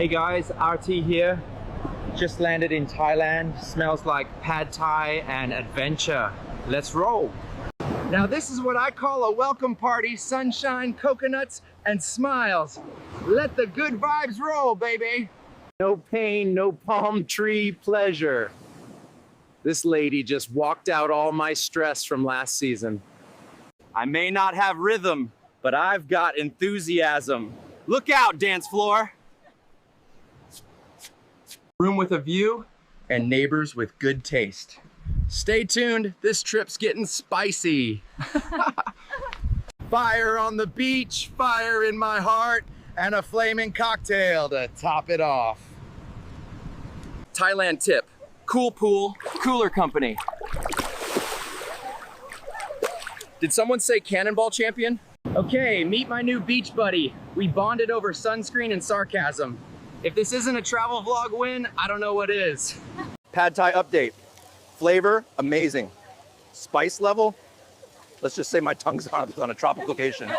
Hey guys, RT here. Just landed in Thailand. Smells like pad thai and adventure. Let's roll. Now this is what I call a welcome party. Sunshine, coconuts, and smiles. Let the good vibes roll, baby. No pain, no palm tree pleasure. This lady just walked out all my stress from last season. I may not have rhythm, but I've got enthusiasm. Look out, dance floor. Room with a view and neighbors with good taste. Stay tuned, this trip's getting spicy. Fire on the beach, fire in my heart, and a flaming cocktail to top it off. Thailand tip, cool pool, cooler company. Did someone say cannonball champion? Okay, meet my new beach buddy. We bonded over sunscreen and sarcasm. If this isn't a travel vlog win, I don't know what is. Pad Thai update. Flavor, amazing. Spice level, let's just say my tongue's on a tropical location.